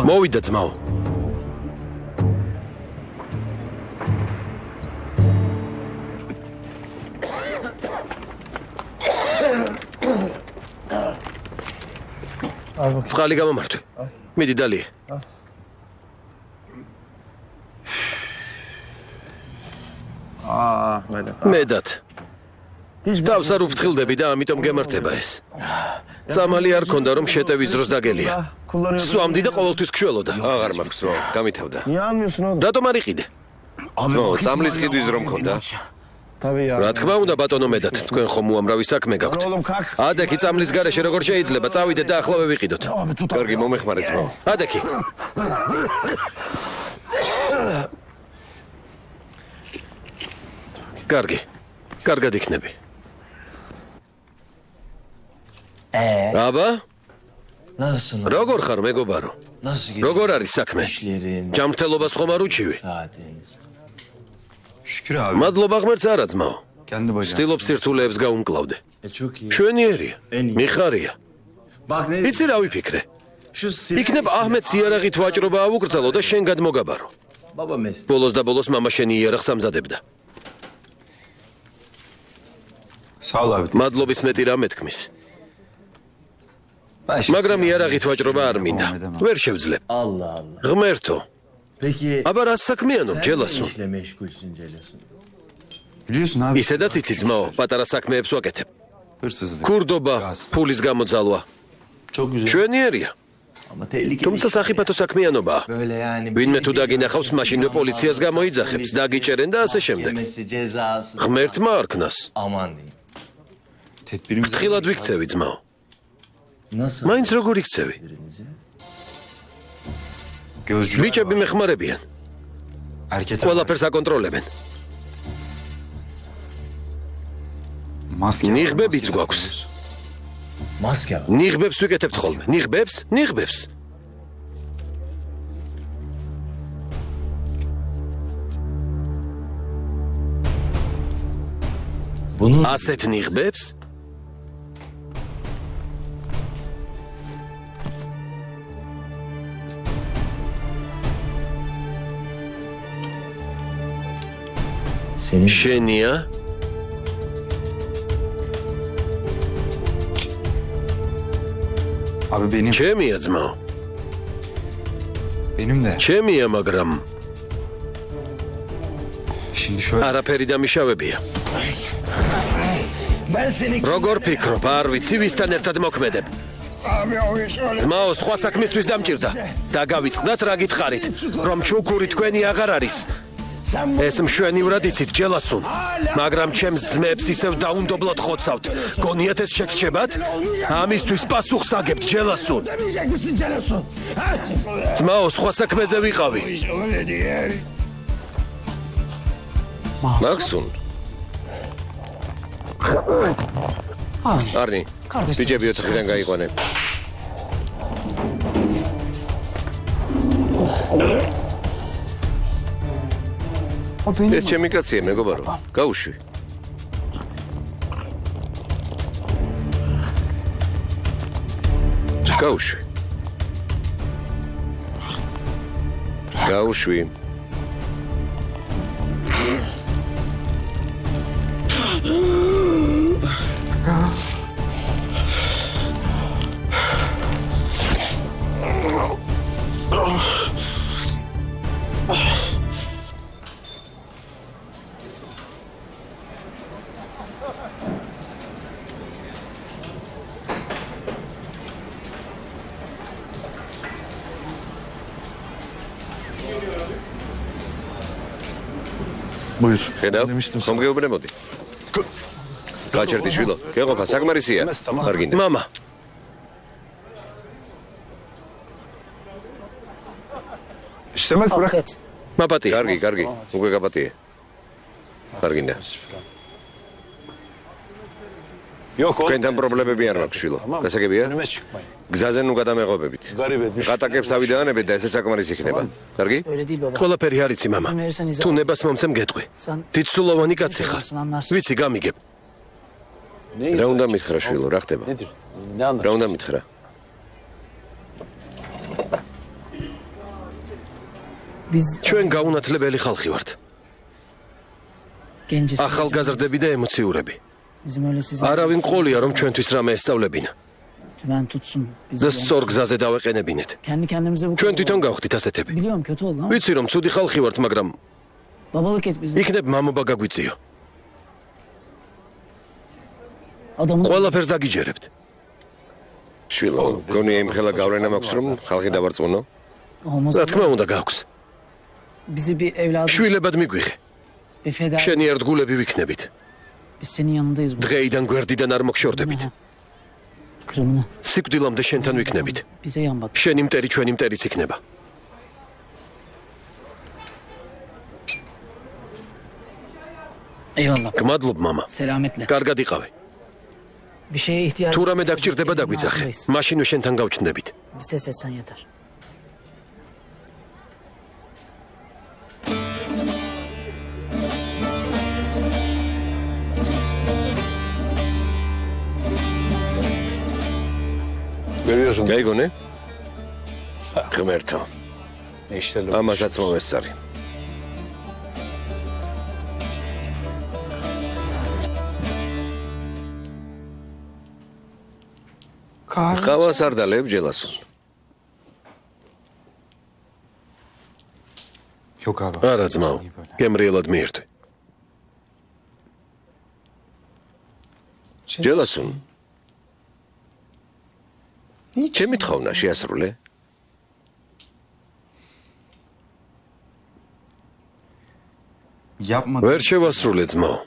მოვიდა ძმაო. წყალი გამომართვე. მიდი დალია. მედად. თავს არ უფრთხილდები და ამიტომ გემართება ეს. წამალი არ ქონდა რომ შეტევის დროს დაგელია. სვამდი და ყოველთვის ქშველოდა. აღარ მაქვს რო, გამითავდა. რატომ არ იყიდე? წამლის ყიდვის რომ მქონდა. რა თქმა უნდა ბატონო მედად, თქვენ ხომ უამრავი საქმე გაქვთ. ადექი წამლის გარეშე როგორ შეიძლება წავიდეთ და ახლავე ვიყიდოთ. კარგი მომეხმარე ძმაო. ადექი. კარგი. კარგად იქნები. აბა? როგორ ხარ მეგობარო? როგორ არის საქმე? ჯანმრთელობას ხომ არ უჩივი? მადლობა ღმერთს არა ძმაო. ვცდილობ სირთულეებს გაუმკლავდე. შვენიერია, მიხარია. იცი რა ვიფიქრე? იქნებ აჰმედს იარაღით ვაჭრობა აუკრძალო და შენ გადმოგაბარო. ბოლოს და ბოლოს მამა შენი იარაღს ამზადებდა. მადლობის მეტი რამე თქმის. მაგრამ იარაღით ვაჭრობა არ მინდა. ვერ შევძლებ. ღმერთო. აბა რა საქმიანობ ჯელასო? ისედაც იცი ძმაო, პატარა საქმეებს ვაკეთებ. ქურდობა, ფულის გამოძალვა. შვენიერია. თუმცა სახიფათო საქმიანობაა. ვინმე თუ დაგინახავს, მაშინვე პოლიციას გამოიძახებს, დაგიჭერენ და ასე შემდეგ. ღმერთმა არქნას. ფრთხილად ვიქცევი ძმაო. მაინც როგორ იქცევი? ბიჭები მეხმარებიან. ყველაფერს აკონტროლებენ. ნიღბებიც გვაქვს. ნიღბებს ვიკეთებთ ხოლმე. ნიღბებს. ასეთ ნიღბებს? შენია? ჩემია ძმაო. ჩემია, მაგრამ არაფერი დამიშავებია. როგორ ფიქრობ, არ ვიცი ვისთან ერთად მოქმედებ. ძმაო, სხვა საქმისთვის დამჭირდა. დაგავიწყდათ რა გითხარით, რომ ჩუქური თქვენი აღარ არის. ეს მშვენივრად იცით ჯელასუნ, მაგრამ ჩემს ძმებს ისევ დაუნდობლად ხოცავთ. გონიათ ეს შეგრჩებათ? ამისთვის პასუხს აგებთ ჯელასუნ. ძმაო, სხვა საქმეზე ვიყავი. მაქსუნ. არნი, ბიჭები ოთახიდან გაიყვანე. ეს ჩემი კაცია, მეგობარო. გაუშვი. გაუშვი. ხედავ, ხომ გეუბნებოდი? გაჩერდი შვილო, გეყოფა, საკმარისია. კარგინდა. მამა. შტემას ბრახეთ. მაპატი. კარგი, უკვე გაპატიე. კარგინდა. თქვენთან პრობლემები არ მაქვს, შვილო. გასაგებია? გზაზე ნუ გადამეღობებით. ყატაკებს ავიდანებეთ და ესე საკმარის იქნება. კარგი? Öyle değil baba. ყველაფერი არ იცი, მამა. თუ ნებას მომცემ გეტყვი. თითსულოვანი კაცი ხარ. ვიცი, გამიგებ. რა უნდა მითხრა, შვილო, რა ხდება? რა უნდა მითხრა? Biz ჩვენ გაუნათლებელი ხალხი ვართ. genciz. ახალგაზრდები და ემოციურები. Bizim öyle sizin. არავინ ყოლია რომ ჩვენთვის რამე ესწავლებინა Ben tutsun. Biz და სწორ გზაზე დავეყენებინეთ. kendi kendimize bu. ჩვენ თვითონ გავხდით ასეთები. Biliyorum kötü oldu ama. ვიცი რომ ცუდი ხალხი ვართ, მაგრამ Babalık et bize. იქნებ მამობა გაგვიწიო. Adamın. ყველაფერს დაგიჯერებთ. შვილო, გონია იმ ხელა გავლენა მაქვს რომ ხალხი დავარწმუნო? Olmaz. რა თქმა უნდა გაქვს. Bizi bir evladım. შვილებად მიგვიღე. Bir feda. შენი ერთგულები ვიქნებით. Biz senin yanındayız bu. დღეიდან გვერდიდან არ მოგშორდებით. Kırımını. სიკვდილამდე შენთან ვიქნებით. Bize yan bak. შენი მტერი ჩვენი მტერიც იქნება. Eyvallah. გმადლობ, მამა. Selametle. კარგად იყავი. Bir şeye ihtiyaç. თუ რამე დაგჭირდება დაგვიძახე. მაშინვე შენთან გავჩნდებით. Bir ses etsen yeter. Görüyorsun. გაიგონე? ღმერთო, Ne işlerle ამასაც მომესწარი. ყავას არ დალებ ჯელასონ. Yok abi. არა ძმაო, გემრიელად მიირთვი. ჯელასონ. ჩემი თხოვნა შეასრულე? Yapmadım. ვერ შევასრულე ძმაო.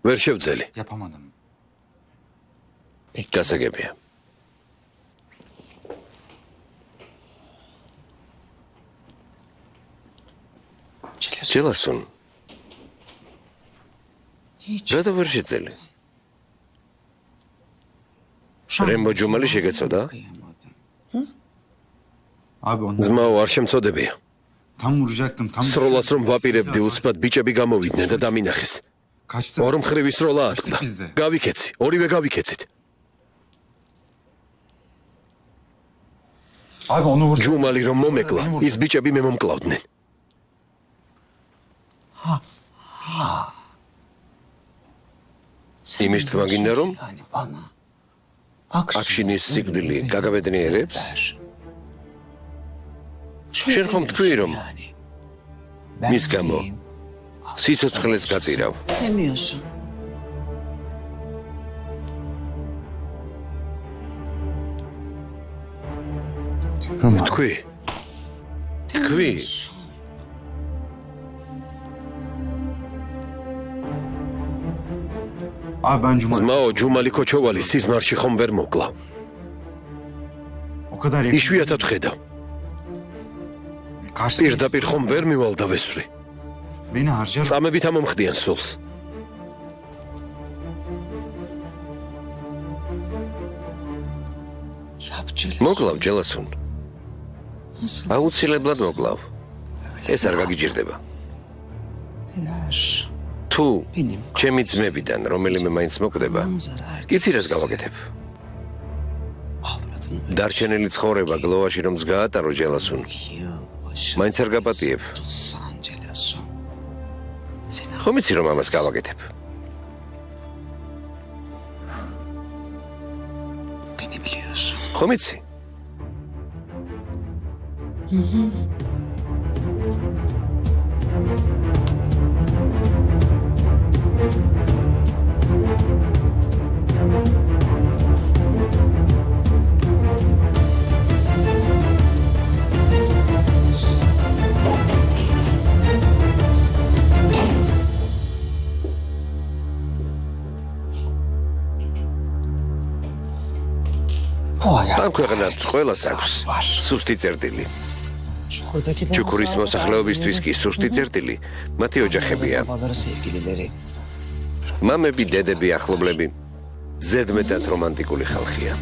ვერ შევძელი. Yapamadım. გასაგებია. ჯელასონ. რატო ვერ შეძელი? რემბო ჯუმალი შეგეცოდა? Abi onu ძმაო, არ შემწოდებია. tam vuracaktım. Tam სროლას რომ ვაპირებდი, უცბად ბიჭები გამოვიდნენ და დამინახეს. Kaçtı. ორ მხრივი სროლა ატყდა. бізде. გავიქეცი, ორივე გავიქეცით. Abi onu vuracak. ჯუმალი რომ მომეკლა, ის ბიჭები მე მომკლავდნენ. იმის თქმა გინდა რომ აქშინის სიკვდილი გაგაბედნიერებს? შენ ხომ თქვი რომ მის გამო სიცოცხლეს გაწირავ. Demiyorsun. თქვი? თქვი? Abi ben Cuma. ძმაო, ჯუმალი ქოჩოვალი სიზმარში ხომ ვერ მოკლა. O kadar yakın. იშვიათად ხედავ. Karşı. პირდაპირ ხომ ვერ მივალ და ვესვრი. Beni harcar. წამებით ამომხდიან სულს. Yapacağız. მოკლავ ჯელასონ. აუცილებლად მოკლავ. ეს არ გაგიჭირდება. Neler? თუ ჩემი ძმებიდან რომელიმე მაინც მოკვდება, იცი რას გავაკეთებ? Avradını დარჩენილი ცხოვრება გლოვაში რომ გაატარო ჯელასონ, yılbaşı მაინც არ გაპატიებ. tutsan Celasun. Seni ხომ იცი რომ ამას გავაკეთებ? beni biliyorsun. ხომ იცი? Bu hayat. ამ ქვეყნად ყველას აქვს სუსტი წერტილი. Buradakiler ჩუქურის მოსახლეობისთვის კი სუსტი წერტილი მათი ოჯახებია. Babaları sevgilileri. მამები, დედები, ახლობლები. ზედმეტად რომანტიკული ხალხია.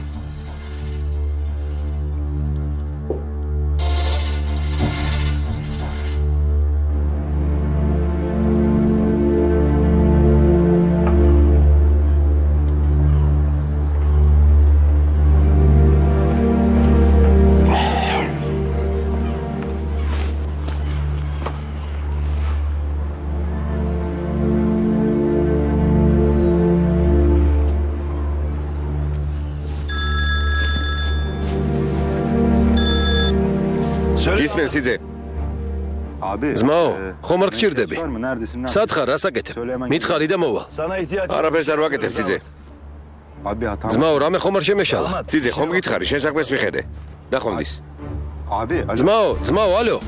გისმენ სიძე. ზმაო, ხომ არ გჭირდები? სათხარ ასაკეთებ. მითხარი და მოვა. არაფერს არ ვაკეთებ სიძე. ზმაო, რამე ხომ არ შემეშალა? სიძე, ხომ გითხარი, შენ საქმეს მიხედე. დახონდის. ზმაო, ალო.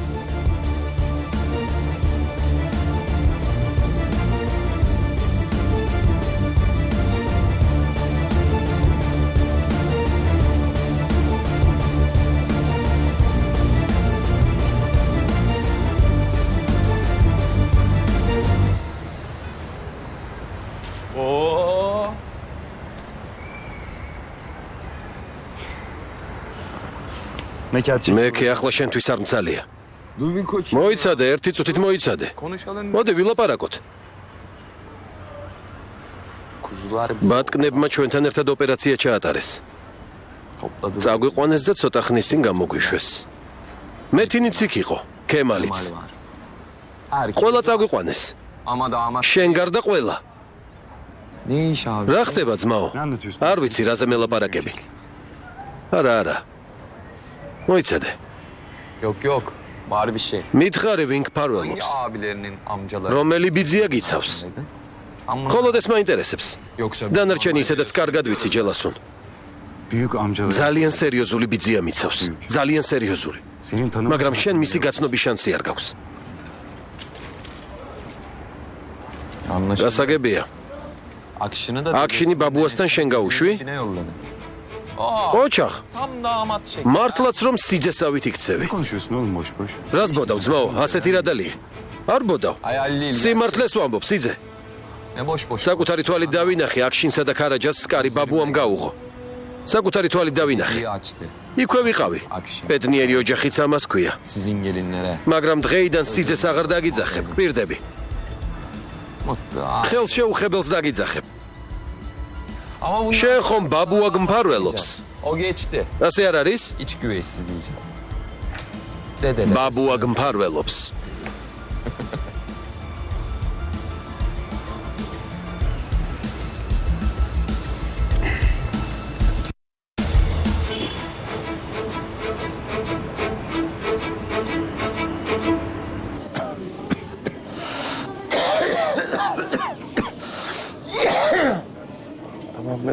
მე კი ახლა შენთვის არ მცალია. მოიცადე, ერთი წუთით მოიცადე. მოდი ვილაპარაკოთ. ბატკნებმა ჩვენთან ერთად ოპერაცია ჩაატარეს. წაგვიყვანეს და ცოტა ხნის წინ გამოგვიშვეს. მეთინიც იქ იყო, ქემალიც. ყველა წაგვიყვანეს. შენ გარდა ყველა. რა ხდება ძმაო? არ ვიცი რაზე მელაპარაკები. არა. მოიცადე. მითხარი ვინ გფარველობს? რომელი ბიძია გიცავს? მხოლოდ ეს მაინტერესებს. დანარჩენი ისედაც კარგად ვიცი ჯელასუნ. ძალიან სერიოზული ბიძია მიცავს. ძალიან სერიოზული. მაგრამ შენ მისი გაცნობის შანსი არ გაქვს. გასაგებია. აქშინი ბაბუასთან შენ გაუშვი? ოჩახ, მართლაც რომ სიძესავით იქცევი. რას ბოდავ ძმაო, ასეთი რადალია? არ ბოდავ. სიმართლეს ვამბობ, სიძე. საკუთარი თვალით დავინახე აქშინსა და ქარაჯას სკარი ბაბუამ გაუღო. საკუთარი თვალით დავინახე. იქვე ვიყავი. ბედნიერი ოჯახიც ამას ქვია. მაგრამ დღეიდან სიძეს აღარ დაგიძახებ, პირდები. ხელს შეუხებელს დაგიძახებ. შენ ხომ ბაბუა გმფარველობს? ასე არ არის? ბაბუა გმფარველობს.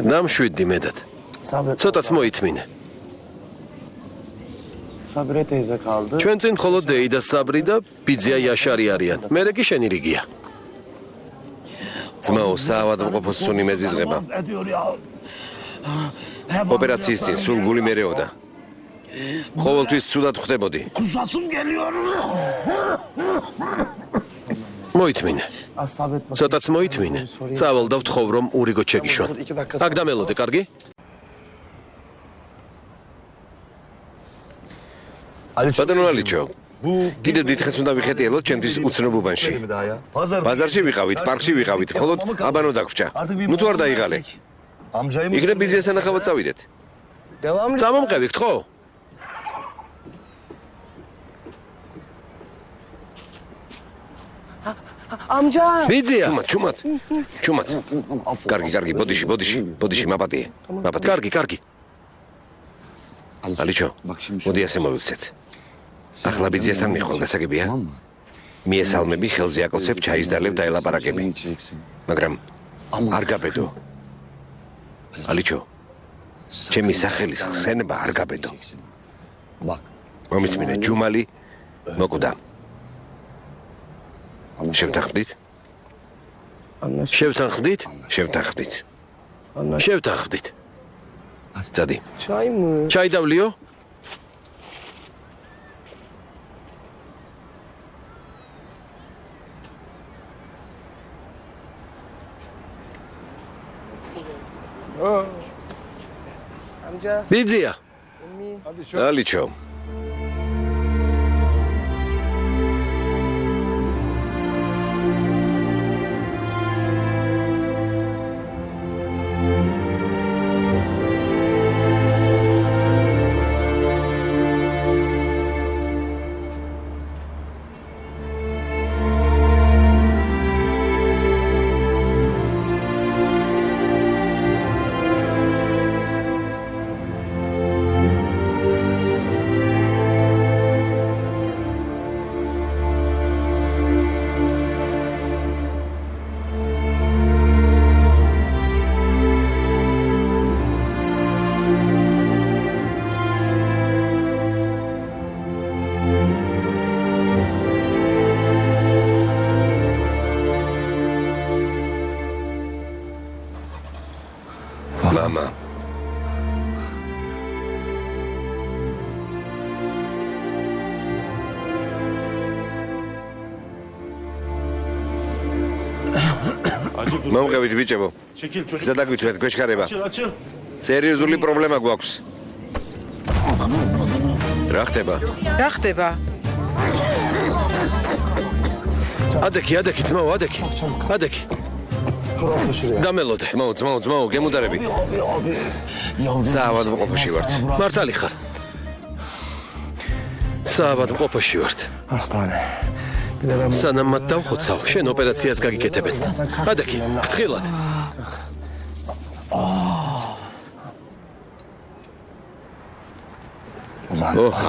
დამშვიდდი მედად. ცოტაც მოითმინე. ჩვენ წინ მხოლოდ დეი და საბრი და ბიძია იაშარი არიან. მერე კი შენი რიგია. ძმაო, საავადმყოფოს სუნი მეზიზღება. ოპერაციის წინ სულგული მერეოდა. ყოველთვის ცუდად ხვდებოდი. მოითმინე. ცოტაც მოითმინე. წავალ და ვთხოვ რომ ურიგოთ შეგიშვან. აქ დამელოდე, კარგი? ბატონო ალიჩო, კიდევ დიდხეს უნდა ვიხეტიელოთ ჩემთვის უცნობუბანში. ბაზარში ვიყავით, პარკში ვიყავით, მხოლოდ აბანო დაგვრჩა. ნუ თუ არ დაიღალე. იქნებ ბიძიას ანახავად წავიდეთ. წამომყევი, გთხოვ? ბიძია. ჩუმად. კარგი, ბოდიში, მაპატიე. კარგი. ალიჩო, მოდი ასე მოვიქცეთ. ახლა ბიძიასთან მიხვალ, გასაგებია? მიესალმები, ხელზე აკოცებ, ჩაისდალებ და ელაპარაკები. მაგრამ არ გაბედო. ალიჩო, ჩემი სახელის ხსენება არ გაბედო. მომისმინე, ჯუმალი მოკვდა. შევთანხმდით? შევთანხმდით. წადი. ჩაი დავლიო? ბიძია. ალიჩო. მამა მომღებით ბიჭებო ზედაგვიწვეთ გვეშქარება სერიოზული პრობლემა გვაქვს რა ხდება ადექი ძმაო ადექი გამელოდე ძმაო გემუდარები საავადმყოფოში ვართ მართალი ხარ საავადმყოფოში ვართ სანამ მათ დავხოცავ შენ ოპერაციას გაგიკეთებენ ადექი ფრთხილად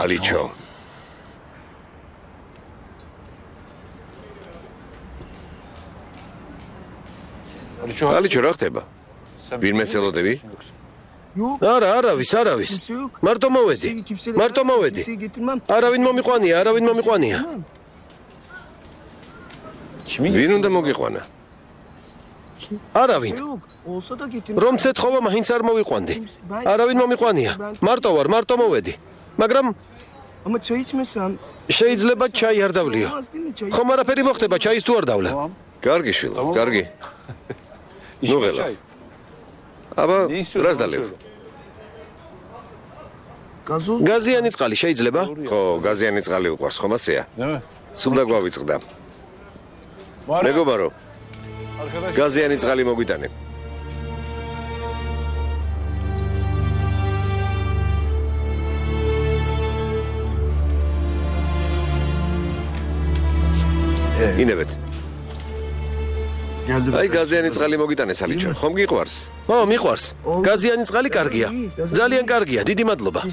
ალიჩო ალიჩო რა ხდება ვინმე ელოდები არავის მარტო მოვედი არავინ მომიყვანია ვინ უნდა მოგიყვანა არავინ რომ ცეთხოვა მაინც არ მოვიყვანდი არავინ მომიყვანია მარტო მოვედი მაგრამ შეიძლება ჩაი არ დავლიო ხომ არაფერი მოხდება ჩაის თუ არ დავლე კარგი შვილო კარგი ნუღელა აბა რას დალევ გაზიანი წყალი შეიძლება ხო გაზიანი წყალი უყვარს ხომ ასეა სულ დაგვავიწყდა მეგობარო გაზიანი წყალი მოგვიტანე ინებეთ აი გაზიანი წყალი მოგიტანეს ალიჩო ხომ გიყვარს ო მიყვარს გაზიანი წყალი კარგია ძალიან კარგია დიდი მადლობა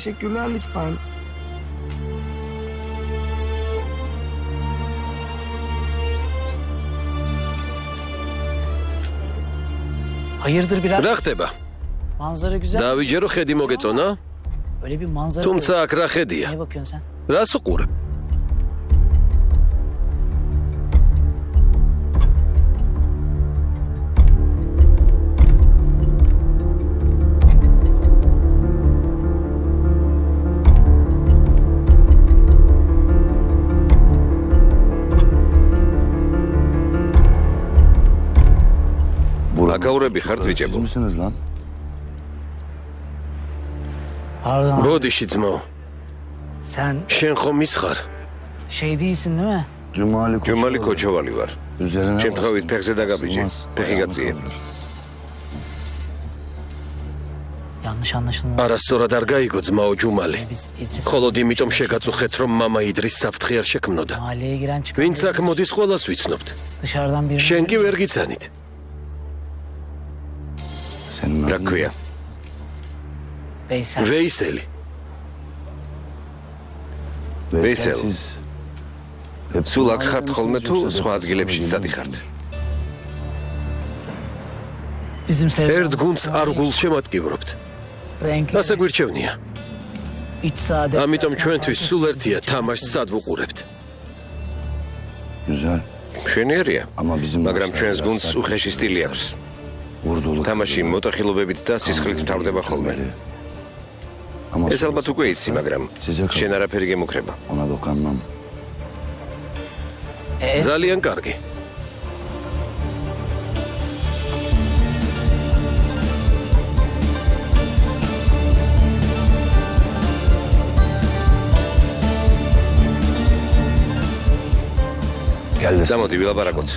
Hayırdır birader? რა ხდება Manzara güzel. დავიჯერო ხედი მოგეწონა Öyle bir manzara. თუმცა აქ რა ხედია Neye bakıyorsun sen? რას უყურებ აკაურები ხართ ბიჭებო Pardon. ბოდიში ძმაო Sen შენ ხომ ის ხარ şey değilsin değil mi? ჯუმალი კოჩოვალი ვარ შემთხვევით ფეხზე დაგაბიჭი ფეხი გაწიე Yanlış anlaşılma. არასწორად არ გაიგო ძმაო ჯუმალი Biz İdris ხოლოდ იმიტომ შეგაწუხეთ რომ მამა იდრის საფრთხე არ შექმნოდა mahalleye giren çıkan ვინც აქ მოდის ყველას ვიცნობთ dışarıdan birini შენ კი ვერ გიცანით რა ქვია Veysel. ვეისელი ვესელ სულ აქ ხართ ხოლმე თუ სხვა ადგილებშიც დადიხართ Bizim ერთ გუნდს არ გულშემატკივრობთ renkli ასე გვირჩევნია iç sade. ამიტომ ჩვენთვის სულ ერთია თამაშს სად ვუყურებთ მშვენიერია მაგრამ ჩვენს გუნდს უხეში სტილი აქვს თამაში მოტეხილობებით და სისხლით მთავრდება ხოლმე ეს ალბათ უკვე იცი მაგრამ შენ არაფერი გემუქრება ძალიან კარგი Წამოდი ვილაპარაკოთ.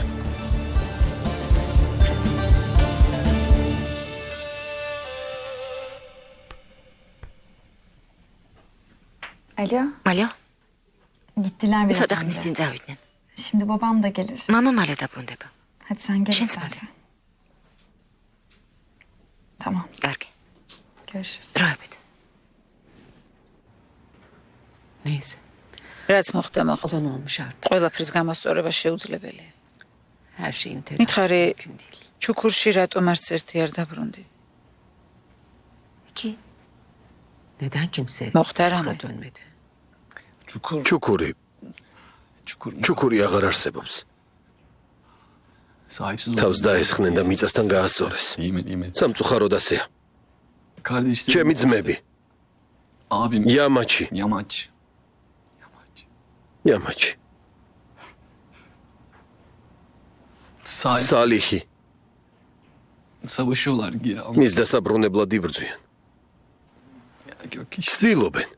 Alo, Alo, gittiler biraz ცოტა önce. ხნის წინ წავიდნენ. Şimdi babam da gelir. მამა მალე დაბრუნდება. Hadi sen gel Şen istersen. Tamam, კარგი. görüşürüz. დროებით. ნეს რაც მოხდა მოხდა. ყველან მომშარტ ყველაფრის გამოსწორება შეუძლებელია. ჰაში ინტერნეტ მითხარი, ჩუქურში რატომ არც ერთი არ დაბრუნდი? კი ნედან კიმსე მოხდა რამე? როდვენმედ ჩუქური ჩუქური აღარ არსებობს. თავს დაესხნენ და მიწასთან გაასწორეს. სამწუხაროდ ასეა. ჩემი ძმები. Yamaçi. Salihi. Savaşıyorlar geri ama მის დასაბრუნებლად იბრძვიან. ცდილობენ.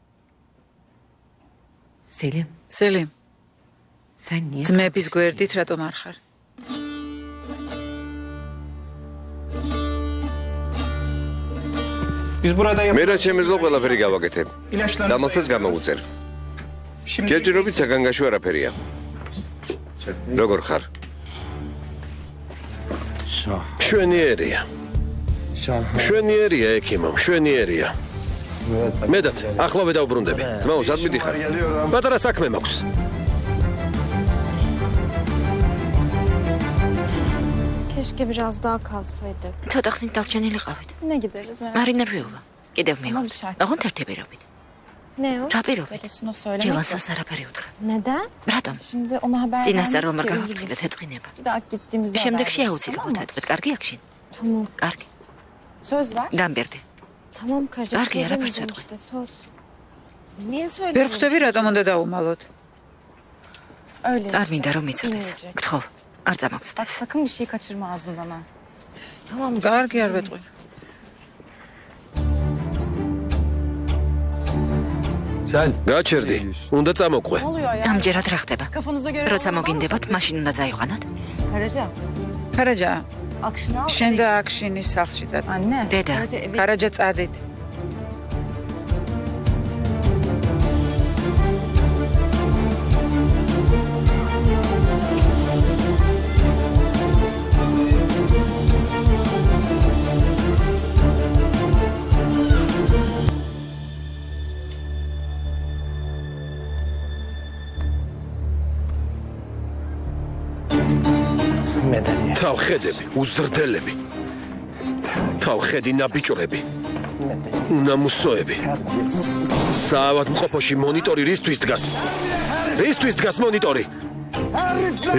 სელიმ სელიმ, sən niyə ძმების გვერდით რატომ არ ხარ? მე რა შემეძლო ყველაფერი გავაკეთებ. წამალსაც გამოვუწერ. ჯერჯერობით საგანგაშო არაფერია. როგორ ხარ? მშვენიერია. მშვენიერია ექიმო, მშვენიერია. მედად, ახლავე დავბრუნდები. ძმაო, სად მიდიხარ? პატარა საქმე მაქვს. Keşke biraz daha kalsaydık. ცოტა ხნით დარჩენილიყავით. Ne gideriz ya? მარი ნერვიულა. კიდევ Ama მივხვდი. bir şart. ოღონდ ერთი პირობით. Ne o? რა პირობით? Öylesine söylemek ჯილასოს yok. არაფერი უთხრა. Neden? რატომ? Şimdi ona haber წინასწარ რომ არ ki გავაფრთხილეთ üzülür. ეწყინება. Bir daha gittiğimizde შემდეგში haber აუცილებლად veririz, ვეთქვით. კარგი აქ შინ? Tamam. კარგი. Söz ver. გამბერდი. Tamam karıcığım. Ver ki yara söylemeyeceğim pırsat. işte söz. Niye ვერ söylemiyorsun? ხვდები რატომ უნდა დაუმალოთ? Öyle არ işte. მინდა რომ იცოდეს. İnecek. გთხოვ, არ Bak წამოგცდეს. sakın bir şey kaçırma ağzından ha. Üf, Tamam. კარგი არ ვეტყვი. გაჩერდი. უნდა წამოყვე. Ne oluyor ya? ამჯერად რა ხდება? Kafanıza göre როცა olmadan mı მოგინდებათ, takılıyorsunuz? მაშინ უნდა წაიყვანოთ. Karaca. ქარაჯა, Akşını al. შენ და აქშინის სახლში წადი. Anne. დედა, Karaca eve ქარაჯა წადით. თავხედები, უზრდელები. თავხედი ნაბიჭრები. უნამუსოები. საავადმყოფოში მონიტორი რისთვის დგას? რისთვის დგას მონიტორი?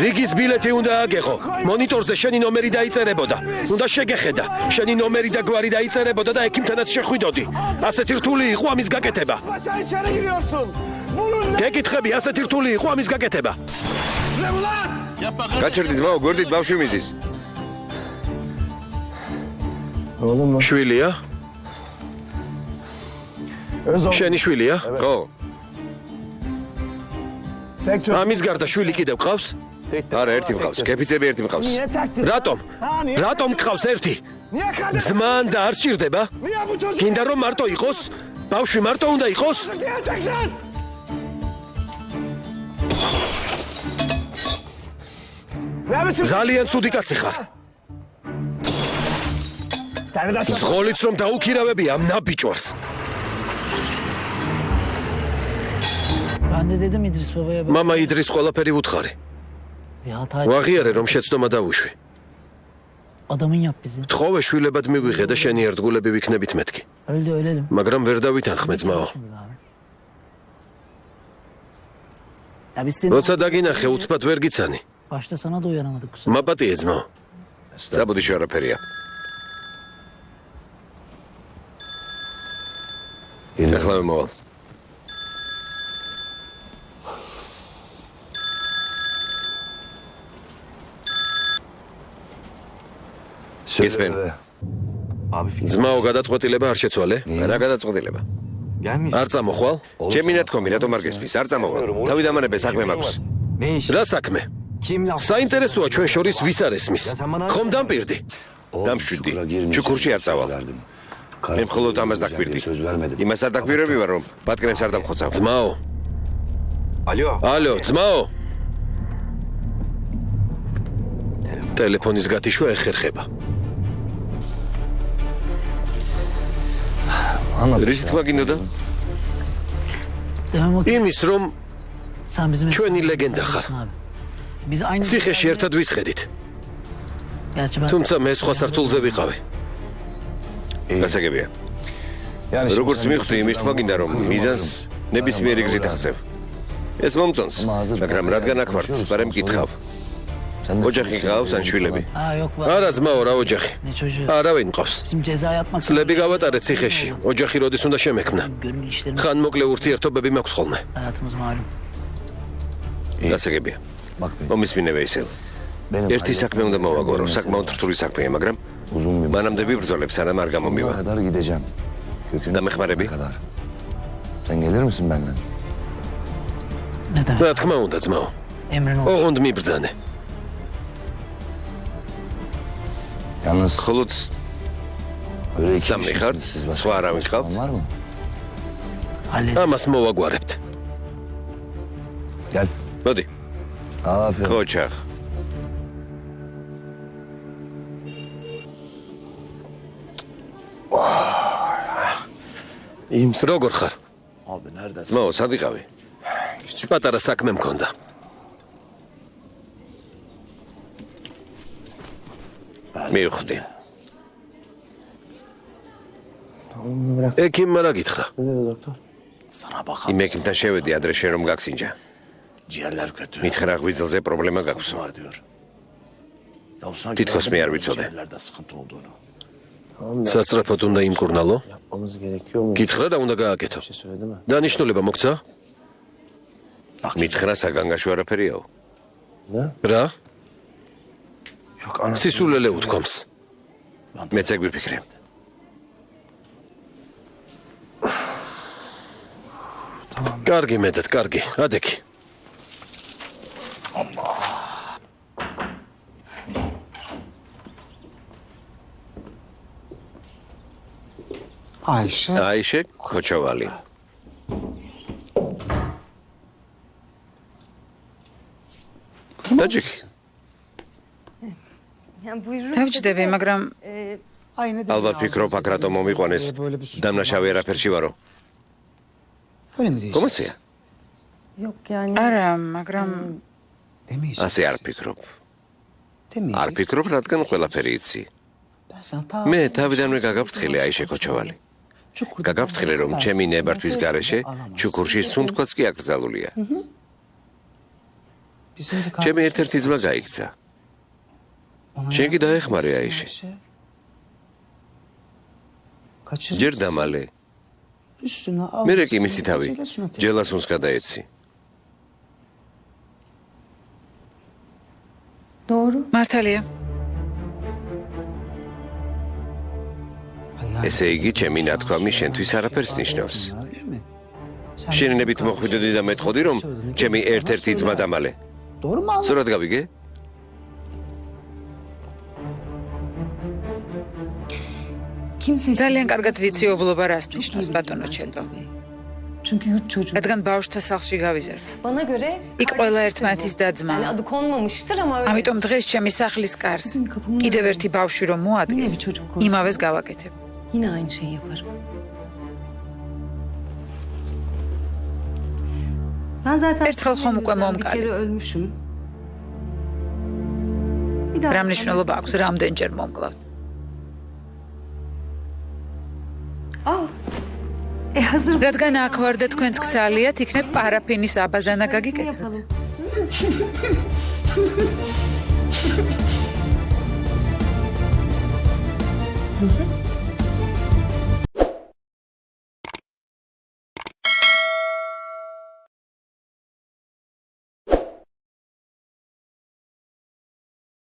რიგის ბილეთი უნდა აგეხო. მონიტორზე შენი ნომერი დაიწერებოდა. უნდა შეგეხედა. შენი ნომერი და გვარი დაიწერებოდა და ექიმთანაც შეხვიდოდი. ასეთი რთული იყო ამის გაკეთება. გეკითხები, ასეთი რთული იყო ამის გაკეთება. გაჩერდი ძმაო, გვერდით ბავშვი მიზის. შვილია? შენი შვილია? ხო, ამის გარდა შვილი კიდევ ყავს? არა, ერთი მყავს, კეფიცები ერთი მყავს. რატომ? რატომ ყავს ერთი? ძმან და არ სჭირდება? გინდა რომ მარტო იყოს? ბავშვი მარტო უნდა იყოს? ძალიან ცუდი კაცი ხარ. ზღოლიც რომ დაუქირავები ამ ნაბიჭვარს. Ben de dedim İdris babaya. მამა იდრის ყველაფერი უთხარი. Bir hata ვაღიარე რომ შეცდომა დავუშვი. adamın yap bizi. თხოვე შვილებად მივიღე და შენი ერთგულები ვიქნებით მეთქი. Öldü ölelim. მაგრამ ვერ დავითანხმე ძმაო. Ya biz seni როცა დაგინახე უცბად ვერ გიცანი. başta sana da uyanamadık kusura. მაპატიე ძმაო. საბუდიშო არაფერია. ახლა მე მოვალ. გესმენ? ძმაო გადაწყვეტილება არ შეცვალე? რა გადაწყვეტილება? არ წამოხვალ? ჩემი ნათქვამი რატომ არ გესმის? არ წამოვალ. თავი დამანებე საქმე მაქვს. რა საქმე? საინტერესოა ჩვენ შორის ვის არ ესმის. ხომ დამპირდი? დამშვიდი. ჩუქურში არ წავალ. მე მხოლოდ ამას დაკვირდი. იმას არ დაკვირვები ვარ, რომ ბატკნებს არ დამხოცავ. ძმაო. ალო, ძმაო. ტელეფონის გათიშვა ეხერხება. რისი თქმა გინდოდა? იმის, რომ ჩვენი ლეგენდა ხარ. ციხეში ერთად ვისხედით. თუმცა მე სხვა სართულზე ვიყავი. გასაგებია. როგორც მივხვდი, იმის თქმა გინდა, რომ მიზანს ნებისმიერი გზით აღწევ. ეს მომწონს, მაგრამ რადგან აქ ვართ, პარე მკითხავ. ოჯახი გყავს ან შვილები? არა ძმაო, რა ოჯახი? არავინ მყავს. წლები გავატარე ციხეში. ოჯახი როდის უნდა შემექმნა? ხან მოკლე ურთიერთობები მაქვს ხოლმე. გასაგებია. მომისმინებე ისევ. ერთი საქმე უნდა მოვაგორო, საკმაოდ რთული საქმეა, მაგრამ მანამდე ვიბრძოლებ, სანამ არ გამომივა. დამეხმარები? რა თქმა უნდა, ძმაო. ოღონდ მიბრძანე. ხოლოდ სამი ხართ, სხვა არავინ გყავთ? ამას მოვაგვარებთ. მოდი. ხოჩახ. როგორ ხარ? მო, სად იყავი? პატარა საქმე მქონდა. მივხვდი. ექიმმა რა გითხრა? იმ ექიმთან შევედი, ადრე შენ რომ გაგსინჯა. მითხრა ღვიძლზე პრობლემა გაქვს. თითქოს მე არ ვიცოდე. სასწრაფოდ უნდა იმკურნალო? გითხრა რა უნდა გააკეთო? დანიშნულება მოგცა? მითხრა საგანგაშო არაფერიაო. რა? სისულელე უთქვამს. მეც ეგ ვიფიქრე. კარგი მეტად, კარგი. ადექი. აიშე, ქოჩოვალი. დაჭიქი. დავჯდები, მაგრამ ალბათ ფიქრობ, აქ რატომ მომიყვანეს, დამნაშავე არაფერში ვარო. კომასია? არა, მაგრამ ასე არ ფიქრობ. არ ფიქრობ, რადგან ყველაფერი იცი. მე თავიდანვე გაგაფრთხილე, აიშე ქოჩოვალი. გაგაფრთხილე, რომ ჩემი ნებართვის გარეშე ჩუქურში სუნთქვაც კი აკრძალულია. ჩემი ერთ-ერთი ძმა გაიქცა. შენ კი დაეხმარე, აიშე. ჯერ დამალე. მერე კი მისი თავი ჯელასუნს გადაეცი. მართალია. ესე იგი, ჩემი ნათქვამი შენთვის არაფერს ნიშნავს. შენინებით მოხვიდოდი და მეტყოდი, რომ ჩემი ერთ-ერთი ძმა დამალე. სწორად გავიგე? ძალიან კარგად ვიცი ობლობა რას ნიშნავს, ბატონო ჩელდო. რადგან ბავშვთა სახლში გავიზარდე. იქ ყველა ერთმანეთის და-ძმა. ამიტომ დღეს ჩემი სახლის კარს კიდევ ერთი ბავშვი რომ მოადგეს, იმავეს გავაკეთებ. ერთხელ ხომ უკვე მომკალი. რა მნიშვნელობა აქვს, რამდენჯერ მომკლავთ? რადგან აქ ვარ და თქვენს გცალიათ, იქნებ პარაფინის აბაზანა გაგიკეთოთ.